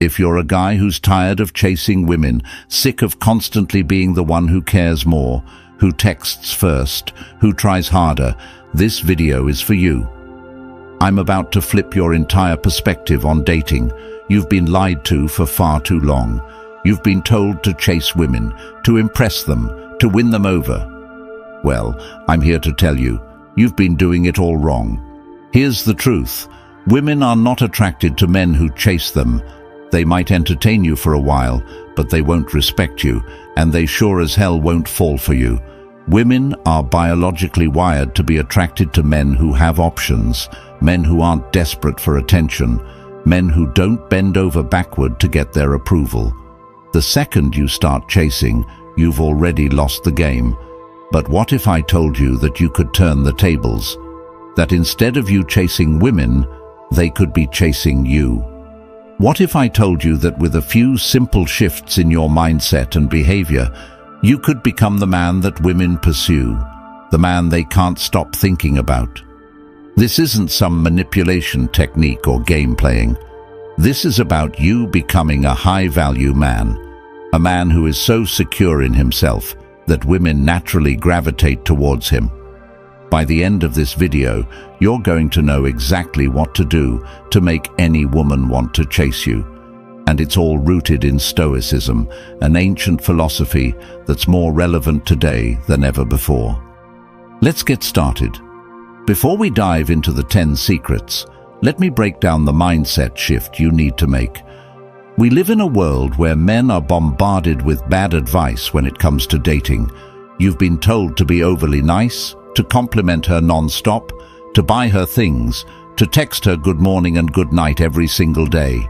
If you're a guy who's tired of chasing women, sick of constantly being the one who cares more, who texts first, who tries harder, this video is for you. I'm about to flip your entire perspective on dating. You've been lied to for far too long. You've been told to chase women, to impress them, to win them over. Well, I'm here to tell you, you've been doing it all wrong. Here's the truth. Women are not attracted to men who chase them. They might entertain you for a while, but they won't respect you, and they sure as hell won't fall for you. Women are biologically wired to be attracted to men who have options, men who aren't desperate for attention, men who don't bend over backward to get their approval. The second you start chasing, you've already lost the game. But what if I told you that you could turn the tables? That instead of you chasing women, they could be chasing you? What if I told you that with a few simple shifts in your mindset and behavior, you could become the man that women pursue, the man they can't stop thinking about? This isn't some manipulation technique or game playing. This is about you becoming a high-value man, a man who is so secure in himself that women naturally gravitate towards him. By the end of this video, you're going to know exactly what to do to make any woman want to chase you. And it's all rooted in Stoicism, an ancient philosophy that's more relevant today than ever before. Let's get started. Before we dive into the 10 secrets, let me break down the mindset shift you need to make. We live in a world where men are bombarded with bad advice when it comes to dating. You've been told to be overly nice, to compliment her non-stop, to buy her things, to text her good morning and good night every single day.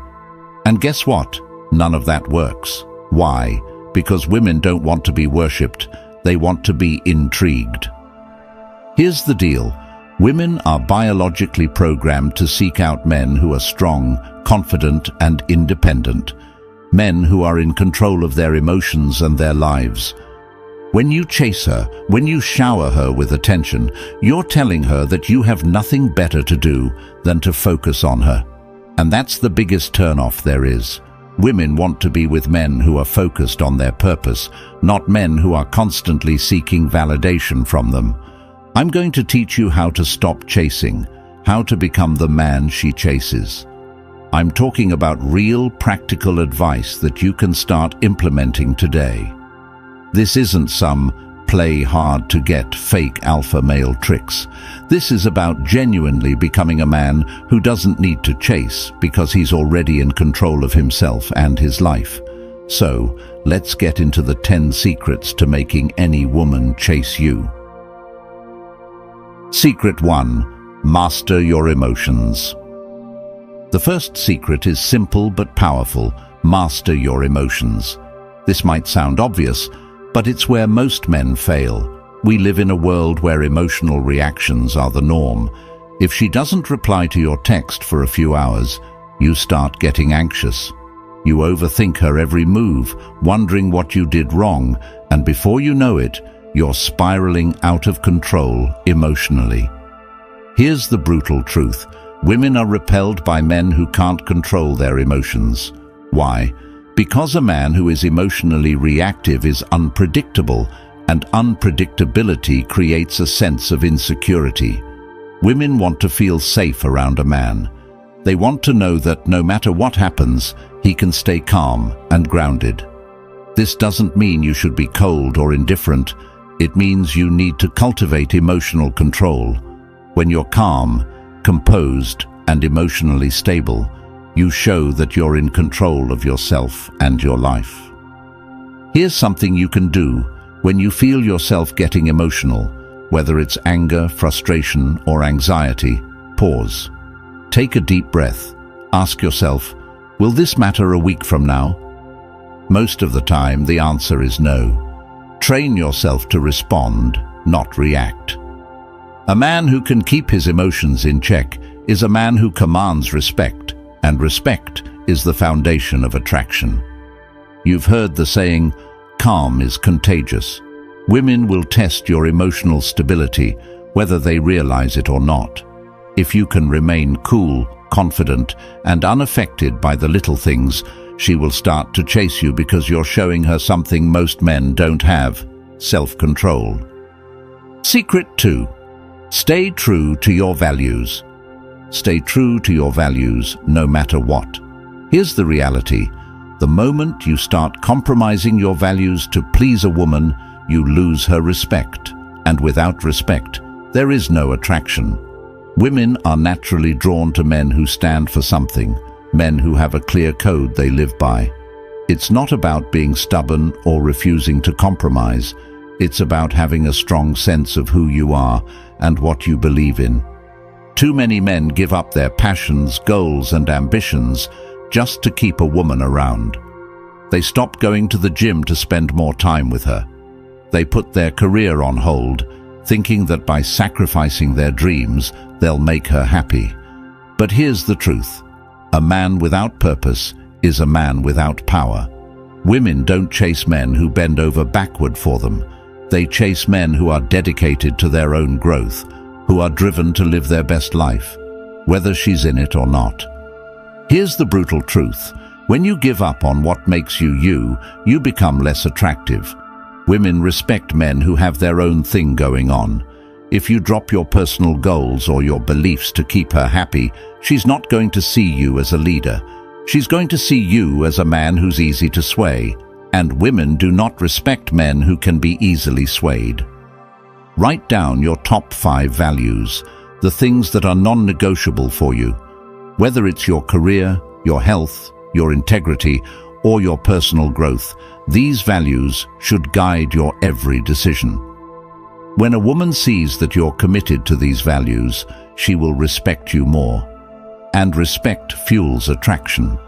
And guess what? None of that works. Why? Because women don't want to be worshipped. They want to be intrigued. Here's the deal. Women are biologically programmed to seek out men who are strong, confident, and independent. Men who are in control of their emotions and their lives. When you chase her, when you shower her with attention, you're telling her that you have nothing better to do than to focus on her. And that's the biggest turnoff there is. Women want to be with men who are focused on their purpose, not men who are constantly seeking validation from them. I'm going to teach you how to stop chasing, how to become the man she chases. I'm talking about real, practical advice that you can start implementing today. This isn't some play hard to get fake alpha male tricks. This is about genuinely becoming a man who doesn't need to chase because he's already in control of himself and his life. So, let's get into the 10 secrets to making any woman chase you. Secret 1. Master your emotions. The first secret is simple but powerful. Master your emotions. This might sound obvious, but it's where most men fail. We live in a world where emotional reactions are the norm. If she doesn't reply to your text for a few hours, you start getting anxious. You overthink her every move, wondering what you did wrong, and before you know it, you're spiraling out of control emotionally. Here's the brutal truth. Women are repelled by men who can't control their emotions. Why? Because a man who is emotionally reactive is unpredictable, and unpredictability creates a sense of insecurity. Women want to feel safe around a man. They want to know that no matter what happens, he can stay calm and grounded. This doesn't mean you should be cold or indifferent. It means you need to cultivate emotional control. When you're calm, composed, and emotionally stable, you show that you're in control of yourself and your life. Here's something you can do when you feel yourself getting emotional, whether it's anger, frustration, or anxiety. Pause. Take a deep breath. Ask yourself, will this matter a week from now? Most of the time, the answer is no. Train yourself to respond, not react. A man who can keep his emotions in check is a man who commands respect, and respect is the foundation of attraction. You've heard the saying, calm is contagious. Women will test your emotional stability, whether they realize it or not. If you can remain cool, confident, and unaffected by the little things, she will start to chase you because you're showing her something most men don't have: self-control. Secret 2. Stay true to your values. Stay true to your values no matter what. Here's the reality. The moment you start compromising your values to please a woman, you lose her respect. And without respect, there is no attraction. Women are naturally drawn to men who stand for something, men who have a clear code they live by. It's not about being stubborn or refusing to compromise. It's about having a strong sense of who you are and what you believe in. Too many men give up their passions, goals, and ambitions just to keep a woman around. They stop going to the gym to spend more time with her. They put their career on hold, thinking that by sacrificing their dreams, they'll make her happy. But here's the truth. A man without purpose is a man without power. Women don't chase men who bend over backward for them. They chase men who are dedicated to their own growth, who are driven to live their best life, whether she's in it or not. Here's the brutal truth. When you give up on what makes you you, you become less attractive. Women respect men who have their own thing going on. If you drop your personal goals or your beliefs to keep her happy, she's not going to see you as a leader. She's going to see you as a man who's easy to sway. And women do not respect men who can be easily swayed. Write down your top 5 values, the things that are non-negotiable for you. Whether it's your career, your health, your integrity, or your personal growth, these values should guide your every decision. When a woman sees that you're committed to these values, she will respect you more. And respect fuels attraction.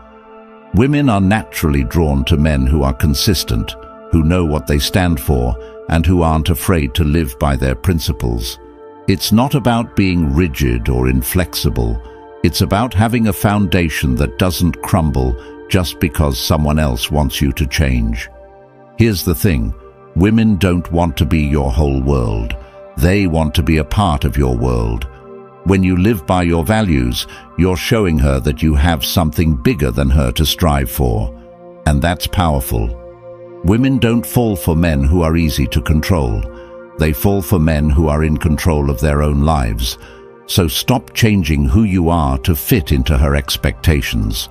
Women are naturally drawn to men who are consistent, who know what they stand for, and who aren't afraid to live by their principles. It's not about being rigid or inflexible. It's about having a foundation that doesn't crumble just because someone else wants you to change. Here's the thing. Women don't want to be your whole world. They want to be a part of your world. When you live by your values, you're showing her that you have something bigger than her to strive for. And that's powerful. Women don't fall for men who are easy to control. They fall for men who are in control of their own lives. So stop changing who you are to fit into her expectations.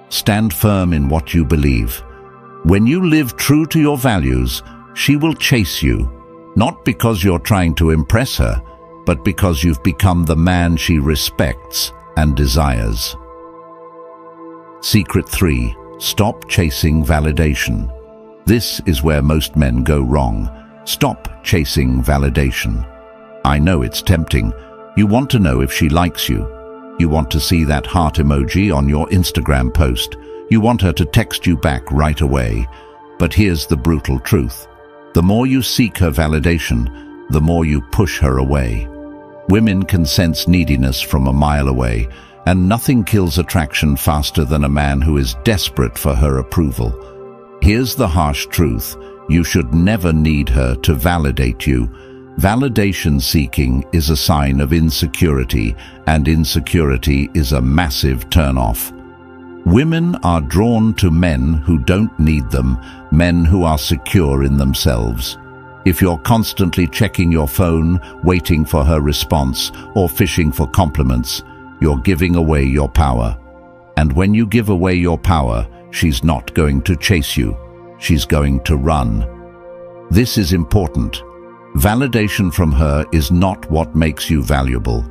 Stand firm in what you believe. When you live true to your values, she will chase you, not because you're trying to impress her, but because you've become the man she respects and desires. Secret 3. Stop chasing validation. This is where most men go wrong. Stop chasing validation. I know it's tempting. You want to know if she likes you. You want to see that heart emoji on your Instagram post. You want her to text you back right away. But here's the brutal truth. The more you seek her validation, the more you push her away. Women can sense neediness from a mile away, and nothing kills attraction faster than a man who is desperate for her approval. Here's the harsh truth. You should never need her to validate you. Validation seeking is a sign of insecurity, and insecurity is a massive turn-off. Women are drawn to men who don't need them, men who are secure in themselves. If you're constantly checking your phone, waiting for her response, or fishing for compliments, you're giving away your power. And when you give away your power, she's not going to chase you. She's going to run. This is important. Validation from her is not what makes you valuable.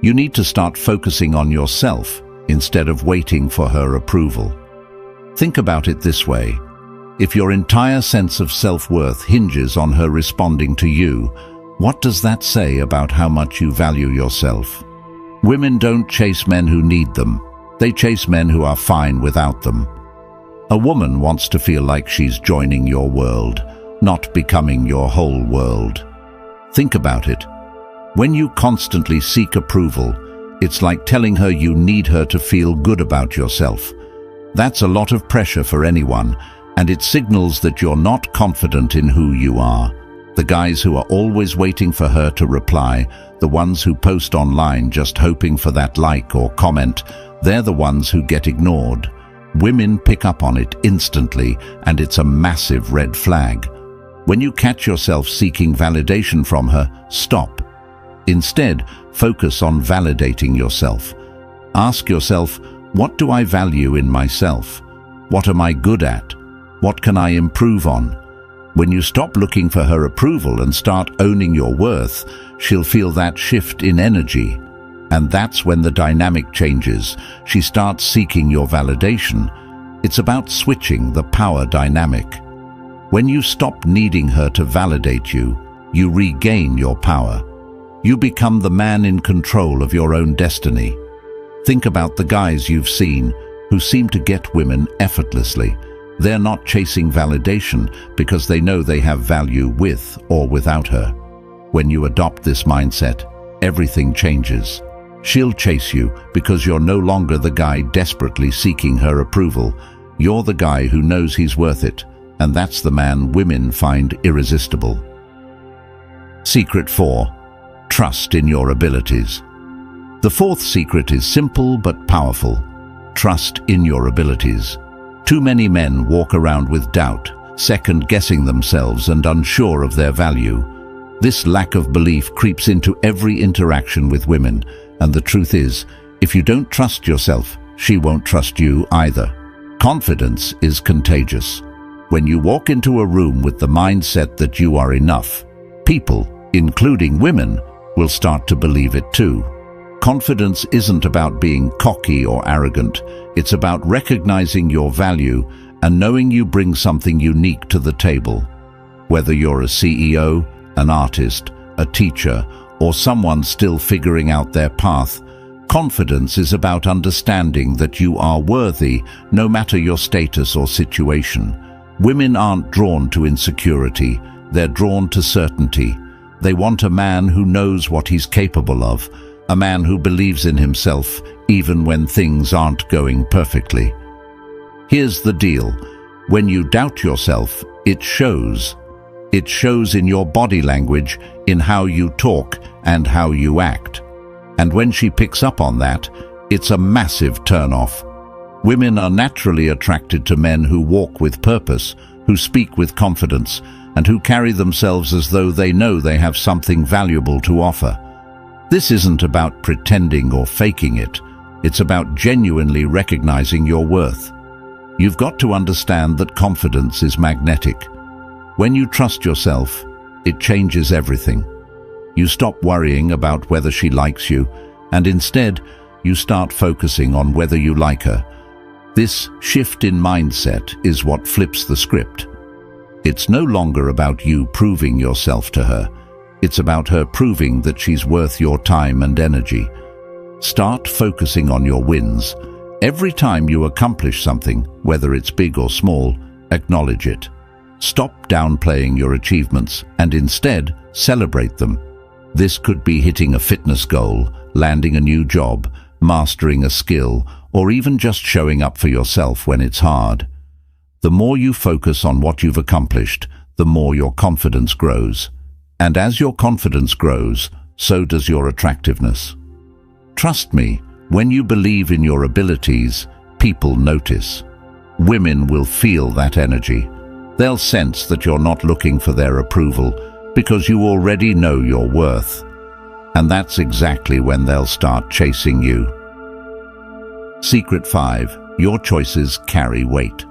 You need to start focusing on yourself instead of waiting for her approval. Think about it this way. If your entire sense of self-worth hinges on her responding to you, what does that say about how much you value yourself? Women don't chase men who need them. They chase men who are fine without them. A woman wants to feel like she's joining your world, not becoming your whole world. Think about it. When you constantly seek approval, it's like telling her you need her to feel good about yourself. That's a lot of pressure for anyone, and it signals that you're not confident in who you are. The guys who are always waiting for her to reply, the ones who post online just hoping for that like or comment, they're the ones who get ignored. Women pick up on it instantly, and it's a massive red flag. When you catch yourself seeking validation from her, stop. Instead, focus on validating yourself. Ask yourself, what do I value in myself? What am I good at? What can I improve on? When you stop looking for her approval and start owning your worth, she'll feel that shift in energy. And that's when the dynamic changes. She starts seeking your validation. It's about switching the power dynamic. When you stop needing her to validate you, you regain your power. You become the man in control of your own destiny. Think about the guys you've seen who seem to get women effortlessly. They're not chasing validation because they know they have value with or without her. When you adopt this mindset, everything changes. She'll chase you because you're no longer the guy desperately seeking her approval. You're the guy who knows he's worth it, and that's the man women find irresistible. Secret 4. Trust in your abilities. The fourth secret is simple but powerful. Trust in your abilities. Too many men walk around with doubt, second-guessing themselves and unsure of their value. This lack of belief creeps into every interaction with women, and the truth is, if you don't trust yourself, she won't trust you either. Confidence is contagious. When you walk into a room with the mindset that you are enough, people, including women, will start to believe it too. Confidence isn't about being cocky or arrogant. It's about recognizing your value and knowing you bring something unique to the table. Whether you're a CEO, an artist, a teacher, or someone still figuring out their path, confidence is about understanding that you are worthy no matter your status or situation. Women aren't drawn to insecurity, they're drawn to certainty. They want a man who knows what he's capable of, a man who believes in himself even when things aren't going perfectly. Here's the deal. When you doubt yourself, it shows. It shows in your body language, in how you talk and how you act. And when she picks up on that, it's a massive turn-off. Women are naturally attracted to men who walk with purpose, who speak with confidence, and who carry themselves as though they know they have something valuable to offer. This isn't about pretending or faking it. It's about genuinely recognizing your worth. You've got to understand that confidence is magnetic. When you trust yourself, it changes everything. You stop worrying about whether she likes you, and instead, you start focusing on whether you like her. This shift in mindset is what flips the script. It's no longer about you proving yourself to her. It's about her proving that she's worth your time and energy. Start focusing on your wins. Every time you accomplish something, whether it's big or small, acknowledge it. Stop downplaying your achievements and instead celebrate them. This could be hitting a fitness goal, landing a new job, mastering a skill, or even just showing up for yourself when it's hard. The more you focus on what you've accomplished, the more your confidence grows. And as your confidence grows, so does your attractiveness. Trust me, when you believe in your abilities, people notice. Women will feel that energy. They'll sense that you're not looking for their approval because you already know your worth. And that's exactly when they'll start chasing you. Secret 5. Your choices carry weight.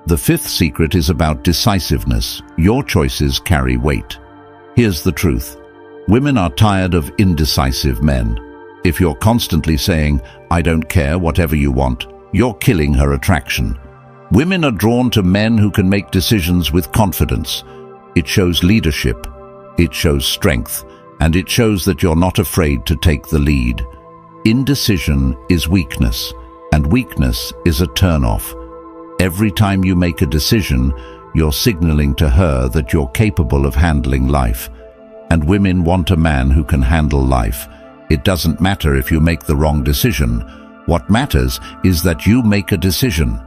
The fifth secret is about decisiveness. Your choices carry weight. Here's the truth. Women are tired of indecisive men. If you're constantly saying, "I don't care, whatever you want," you're killing her attraction. Women are drawn to men who can make decisions with confidence. It shows leadership, it shows strength, and it shows that you're not afraid to take the lead. Indecision is weakness, and weakness is a turn-off. Every time you make a decision, you're signaling to her that you're capable of handling life. And women want a man who can handle life. It doesn't matter if you make the wrong decision. What matters is that you make a decision.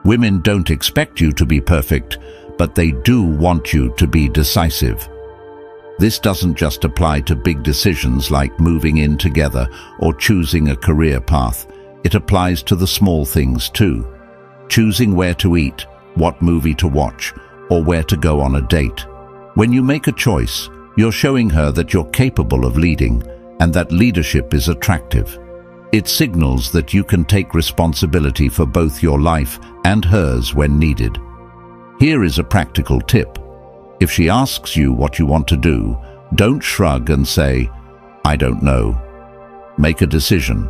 Women don't expect you to be perfect, but they do want you to be decisive. This doesn't just apply to big decisions like moving in together or choosing a career path. It applies to the small things too. Choosing where to eat, what movie to watch, or where to go on a date. When you make a choice, you're showing her that you're capable of leading and that leadership is attractive. It signals that you can take responsibility for both your life and hers when needed. Here is a practical tip. If she asks you what you want to do, don't shrug and say, "I don't know." Make a decision.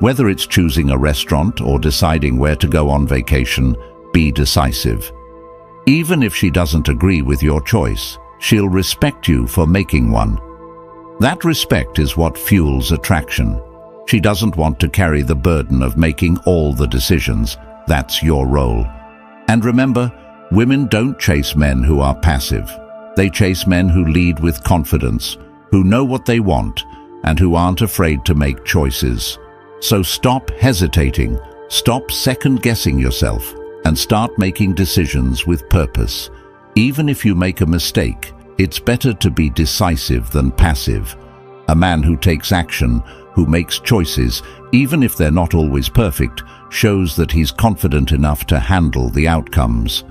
Whether it's choosing a restaurant or deciding where to go on vacation, be decisive. Even if she doesn't agree with your choice, she'll respect you for making one. That respect is what fuels attraction. She doesn't want to carry the burden of making all the decisions. That's your role. And remember, women don't chase men who are passive. They chase men who lead with confidence, who know what they want, and who aren't afraid to make choices. So stop hesitating, stop second-guessing yourself, and start making decisions with purpose. Even if you make a mistake, it's better to be decisive than passive. A man who takes action, who makes choices, even if they're not always perfect, shows that he's confident enough to handle the outcomes.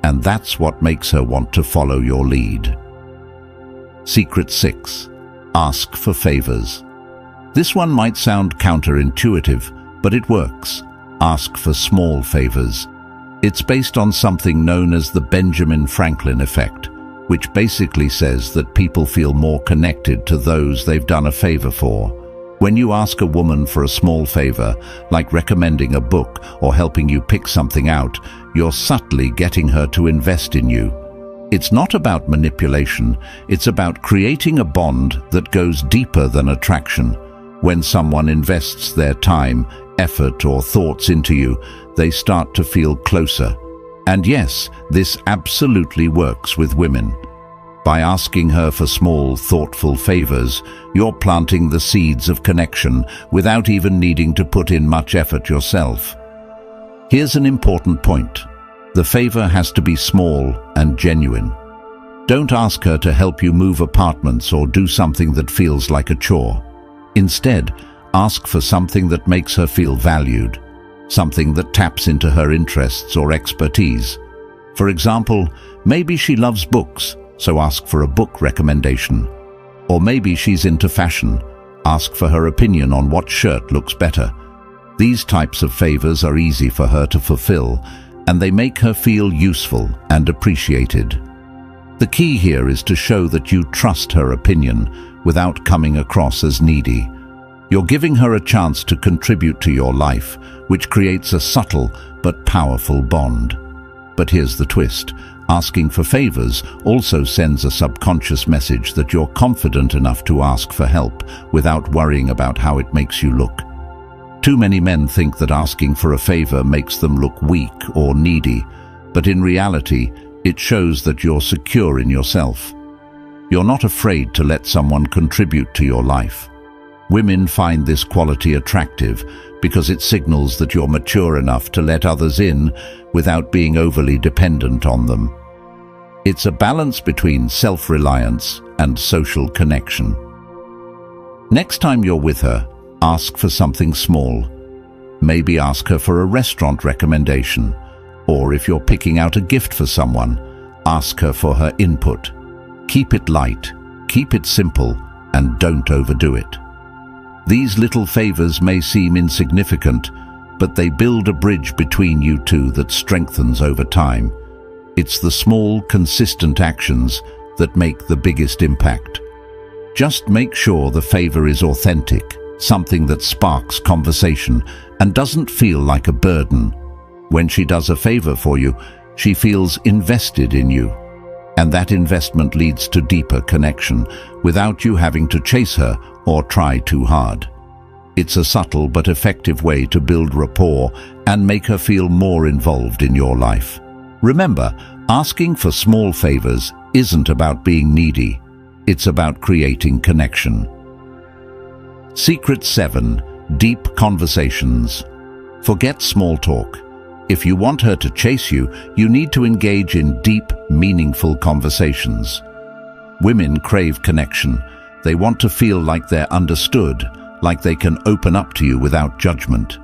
And that's what makes her want to follow your lead. Secret 6. Ask for favors. This one might sound counterintuitive, but it works. Ask for small favors. It's based on something known as the Benjamin Franklin effect, which basically says that people feel more connected to those they've done a favor for. When you ask a woman for a small favor, like recommending a book or helping you pick something out, you're subtly getting her to invest in you. It's not about manipulation, it's about creating a bond that goes deeper than attraction. When someone invests their time, effort, or thoughts into you, they start to feel closer. And yes, this absolutely works with women. By asking her for small, thoughtful favors, you're planting the seeds of connection without even needing to put in much effort yourself. Here's an important point. The favor has to be small and genuine. Don't ask her to help you move apartments or do something that feels like a chore. Instead, ask for something that makes her feel valued, something that taps into her interests or expertise. For example, maybe she loves books, so ask for a book recommendation. Or maybe she's into fashion. Ask for her opinion on what shirt looks better. These types of favors are easy for her to fulfill, and they make her feel useful and appreciated. The key here is to show that you trust her opinion without coming across as needy. You're giving her a chance to contribute to your life, which creates a subtle but powerful bond. But here's the twist. Asking for favors also sends a subconscious message that you're confident enough to ask for help without worrying about how it makes you look. Too many men think that asking for a favor makes them look weak or needy, but in reality, it shows that you're secure in yourself. You're not afraid to let someone contribute to your life. Women find this quality attractive because it signals that you're mature enough to let others in without being overly dependent on them. It's a balance between self-reliance and social connection. Next time you're with her, ask for something small. Maybe ask her for a restaurant recommendation, or if you're picking out a gift for someone, ask her for her input. Keep it light, keep it simple, and don't overdo it. These little favors may seem insignificant, but they build a bridge between you two that strengthens over time. It's the small, consistent actions that make the biggest impact. Just make sure the favor is authentic, something that sparks conversation and doesn't feel like a burden. When she does a favor for you, she feels invested in you. And that investment leads to deeper connection without you having to chase her or try too hard. It's a subtle but effective way to build rapport and make her feel more involved in your life. Remember, asking for small favors isn't about being needy. It's about creating connection. Secret 7. Deep conversations. Forget small talk. If you want her to chase you, you need to engage in deep, meaningful conversations. Women crave connection. They want to feel like they're understood, like they can open up to you without judgment.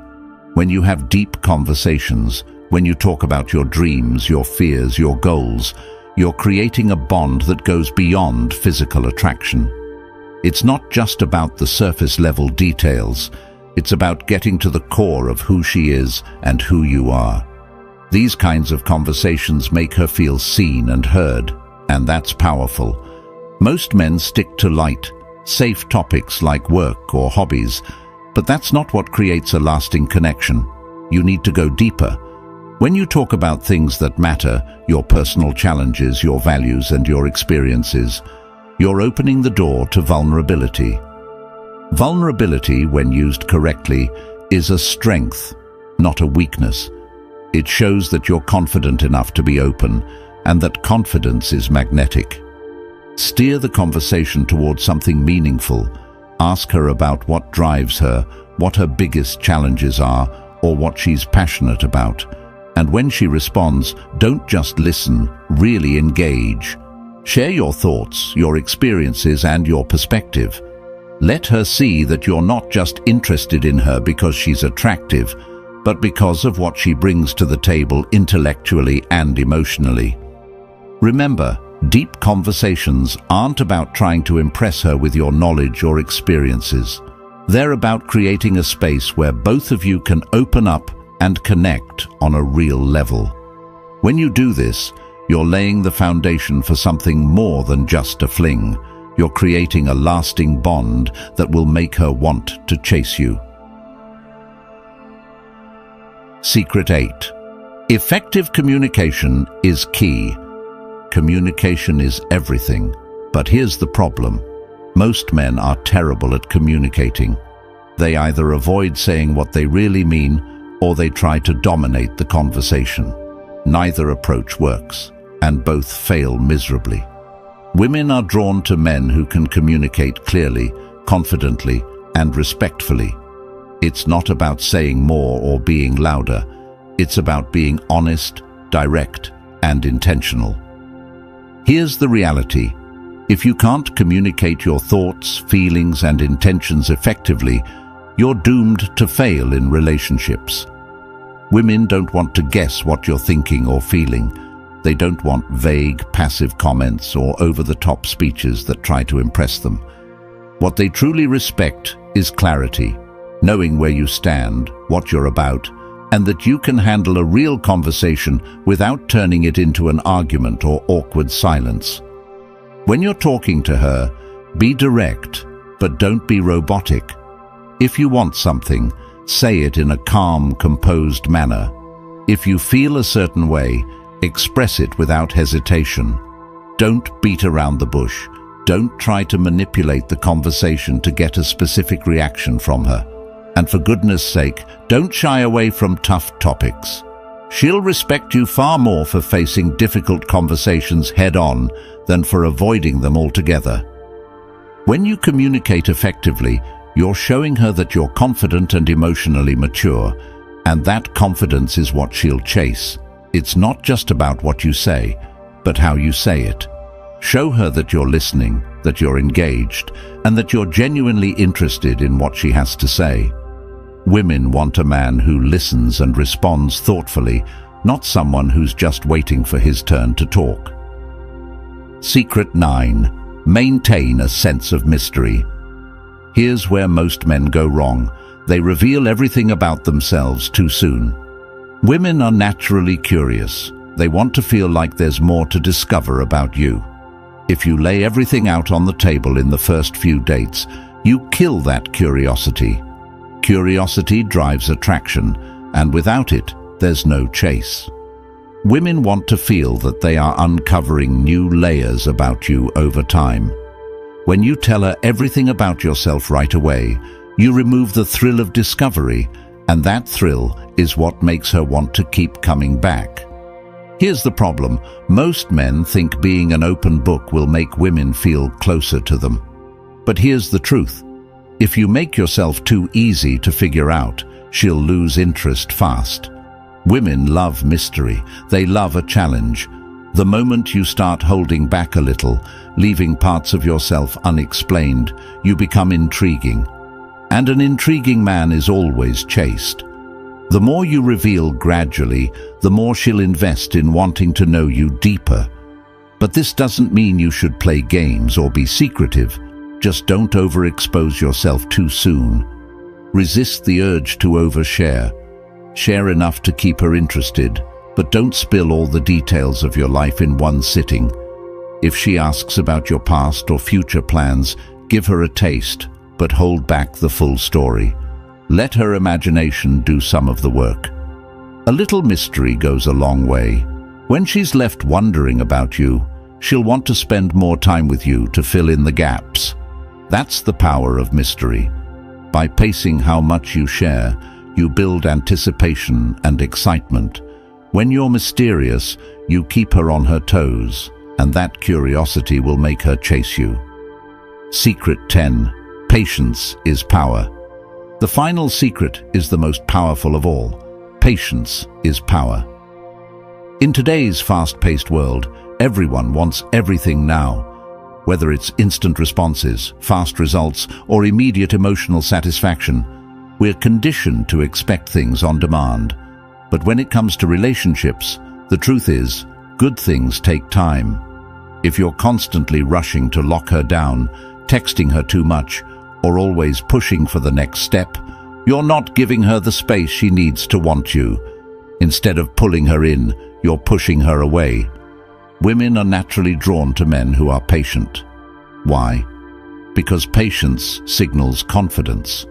When you have deep conversations, when you talk about your dreams, your fears, your goals, you're creating a bond that goes beyond physical attraction. It's not just about the surface-level details. It's about getting to the core of who she is and who you are. These kinds of conversations make her feel seen and heard, and that's powerful. Most men stick to light, safe topics like work or hobbies, but that's not what creates a lasting connection. You need to go deeper. When you talk about things that matter, your personal challenges, your values, and your experiences, you're opening the door to vulnerability. Vulnerability, when used correctly, is a strength, not a weakness. It shows that you're confident enough to be open, and that confidence is magnetic. Steer the conversation towards something meaningful. Ask her about what drives her, what her biggest challenges are, or what she's passionate about. And when she responds, don't just listen, really engage. Share your thoughts, your experiences, and your perspective. Let her see that you're not just interested in her because she's attractive, but because of what she brings to the table intellectually and emotionally. Remember, deep conversations aren't about trying to impress her with your knowledge or experiences. They're about creating a space where both of you can open up and connect on a real level. When you do this, you're laying the foundation for something more than just a fling. You're creating a lasting bond that will make her want to chase you. Secret 8. Effective communication is key. Communication is everything, but here's the problem. Most men are terrible at communicating. They either avoid saying what they really mean, or they try to dominate the conversation. Neither approach works, and both fail miserably. Women are drawn to men who can communicate clearly, confidently, and respectfully. It's not about saying more or being louder. It's about being honest, direct, and intentional. Here's the reality. If you can't communicate your thoughts, feelings, and intentions effectively, you're doomed to fail in relationships. Women don't want to guess what you're thinking or feeling. They don't want vague, passive comments or over-the-top speeches that try to impress them. What they truly respect is clarity, knowing where you stand, what you're about, and that you can handle a real conversation without turning it into an argument or awkward silence. When you're talking to her, be direct, but don't be robotic. If you want something, say it in a calm, composed manner. If you feel a certain way, express it without hesitation. Don't beat around the bush. Don't try to manipulate the conversation to get a specific reaction from her. And for goodness sake, don't shy away from tough topics. She'll respect you far more for facing difficult conversations head-on than for avoiding them altogether. When you communicate effectively, you're showing her that you're confident and emotionally mature, and that confidence is what she'll chase. It's not just about what you say, but how you say it. Show her that you're listening, that you're engaged, and that you're genuinely interested in what she has to say. Women want a man who listens and responds thoughtfully, not someone who's just waiting for his turn to talk. Secret 9. Maintain a sense of mystery. Here's where most men go wrong. They reveal everything about themselves too soon. Women are naturally curious. They want to feel like there's more to discover about you. If you lay everything out on the table in the first few dates, you kill that curiosity. Curiosity drives attraction, and without it, there's no chase. Women want to feel that they are uncovering new layers about you over time. When you tell her everything about yourself right away, you remove the thrill of discovery, and that thrill is what makes her want to keep coming back. Here's the problem. Most men think being an open book will make women feel closer to them. But here's the truth. If you make yourself too easy to figure out, she'll lose interest fast. Women love mystery. They love a challenge. The moment you start holding back a little, leaving parts of yourself unexplained, you become intriguing. And an intriguing man is always chased. The more you reveal gradually, the more she'll invest in wanting to know you deeper. But this doesn't mean you should play games or be secretive. Just don't overexpose yourself too soon. Resist the urge to overshare. Share enough to keep her interested, but don't spill all the details of your life in one sitting. If she asks about your past or future plans, give her a taste, but hold back the full story. Let her imagination do some of the work. A little mystery goes a long way. When she's left wondering about you, she'll want to spend more time with you to fill in the gaps. That's the power of mystery. By pacing how much you share, you build anticipation and excitement. When you're mysterious, you keep her on her toes, and that curiosity will make her chase you. Secret 10. Patience is power. The final secret is the most powerful of all. Patience is power. In today's fast-paced world, everyone wants everything now. Whether it's instant responses, fast results, or immediate emotional satisfaction, we're conditioned to expect things on demand. But when it comes to relationships, the truth is, good things take time. If you're constantly rushing to lock her down, texting her too much, or always pushing for the next step, you're not giving her the space she needs to want you. Instead of pulling her in, you're pushing her away. Women are naturally drawn to men who are patient. Why? Because patience signals confidence.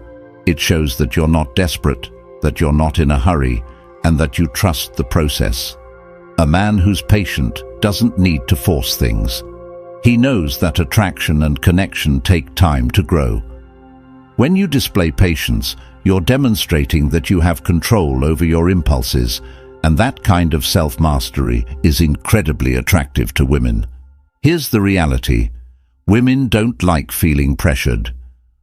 It shows that you're not desperate, that you're not in a hurry, and that you trust the process. A man who's patient doesn't need to force things. He knows that attraction and connection take time to grow. When you display patience, you're demonstrating that you have control over your impulses, and that kind of self-mastery is incredibly attractive to women. Here's the reality. Women don't like feeling pressured.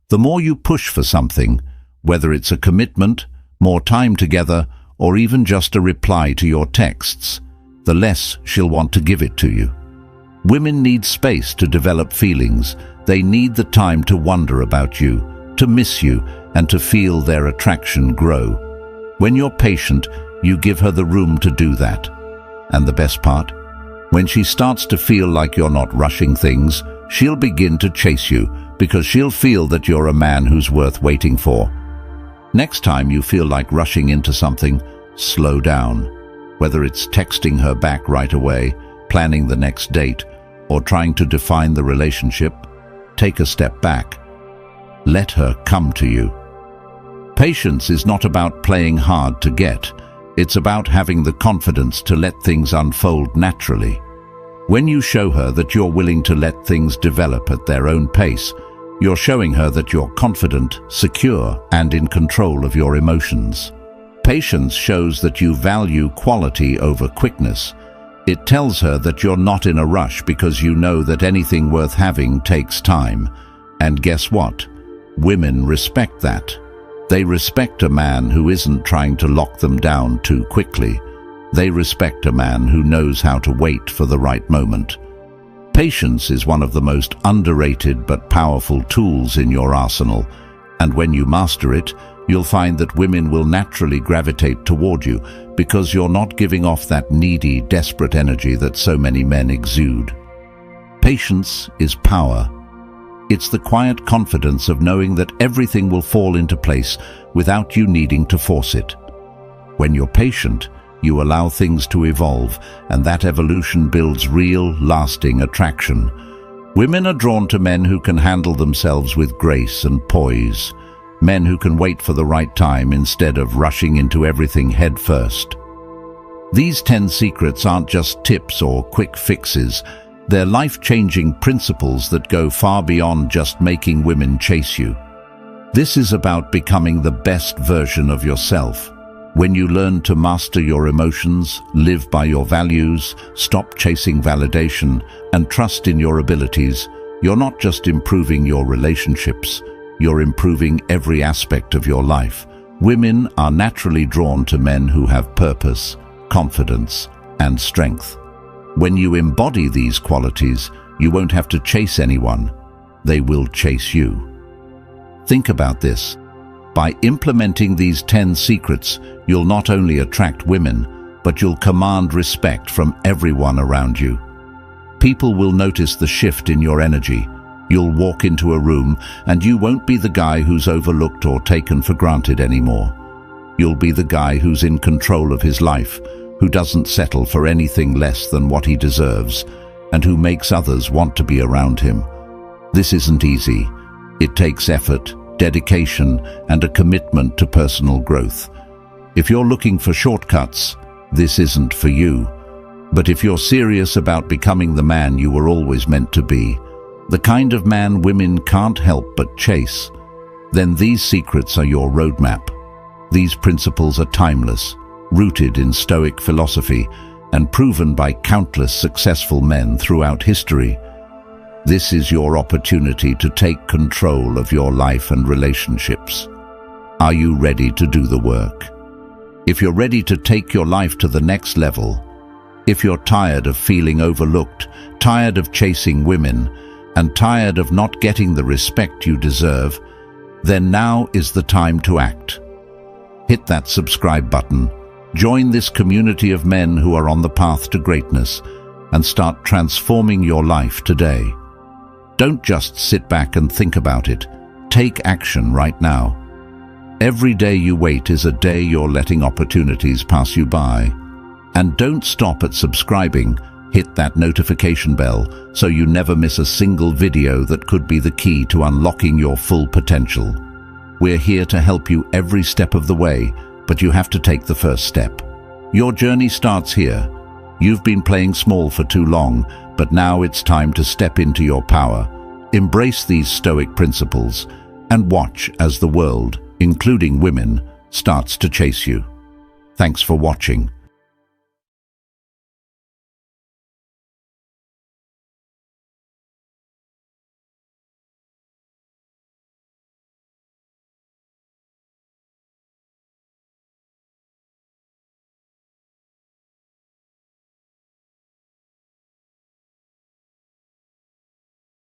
The more you push for something, whether it's a commitment, more time together, or even just a reply to your texts, the less she'll want to give it to you. Women need space to develop feelings. They need the time to wonder about you, to miss you, and to feel their attraction grow. When you're patient, you give her the room to do that. And the best part? When she starts to feel like you're not rushing things, she'll begin to chase you, because she'll feel that you're a man who's worth waiting for. Next time you feel like rushing into something, slow down. Whether it's texting her back right away, planning the next date, or trying to define the relationship, take a step back. Let her come to you. Patience is not about playing hard to get. It's about having the confidence to let things unfold naturally. When you show her that you're willing to let things develop at their own pace, you're showing her that you're confident, secure, and in control of your emotions. Patience shows that you value quality over quickness. It tells her that you're not in a rush because you know that anything worth having takes time. And guess what? Women respect that. They respect a man who isn't trying to lock them down too quickly. They respect a man who knows how to wait for the right moment. Patience is one of the most underrated but powerful tools in your arsenal, and when you master it, you'll find that women will naturally gravitate toward you because you're not giving off that needy, desperate energy that so many men exude. Patience is power. It's the quiet confidence of knowing that everything will fall into place without you needing to force it. When you're patient, you allow things to evolve, and that evolution builds real, lasting attraction. Women are drawn to men who can handle themselves with grace and poise, men who can wait for the right time instead of rushing into everything head first. These 10 secrets aren't just tips or quick fixes. They're life-changing principles that go far beyond just making women chase you. This is about becoming the best version of yourself. When you learn to master your emotions, live by your values, stop chasing validation, and trust in your abilities, you're not just improving your relationships, you're improving every aspect of your life. Women are naturally drawn to men who have purpose, confidence, and strength. When you embody these qualities, you won't have to chase anyone. They will chase you. Think about this. By implementing these 10 secrets, you'll not only attract women, but you'll command respect from everyone around you. People will notice the shift in your energy. You'll walk into a room and you won't be the guy who's overlooked or taken for granted anymore. You'll be the guy who's in control of his life, who doesn't settle for anything less than what he deserves, and who makes others want to be around him. This isn't easy. It takes effort, dedication, and a commitment to personal growth. If you're looking for shortcuts, this isn't for you. But if you're serious about becoming the man you were always meant to be, the kind of man women can't help but chase, then these secrets are your roadmap. These principles are timeless, rooted in Stoic philosophy, and proven by countless successful men throughout history. This is your opportunity to take control of your life and relationships. Are you ready to do the work? If you're ready to take your life to the next level, if you're tired of feeling overlooked, tired of chasing women, and tired of not getting the respect you deserve, then now is the time to act. Hit that subscribe button, join this community of men who are on the path to greatness, and start transforming your life today. Don't just sit back and think about it. Take action right now. Every day you wait is a day you're letting opportunities pass you by. And don't stop at subscribing. Hit that notification bell so you never miss a single video that could be the key to unlocking your full potential. We're here to help you every step of the way, but you have to take the first step. Your journey starts here. You've been playing small for too long, but now it's time to step into your power. Embrace these Stoic principles and watch as the world, including women, starts to chase you. Thanks for watching.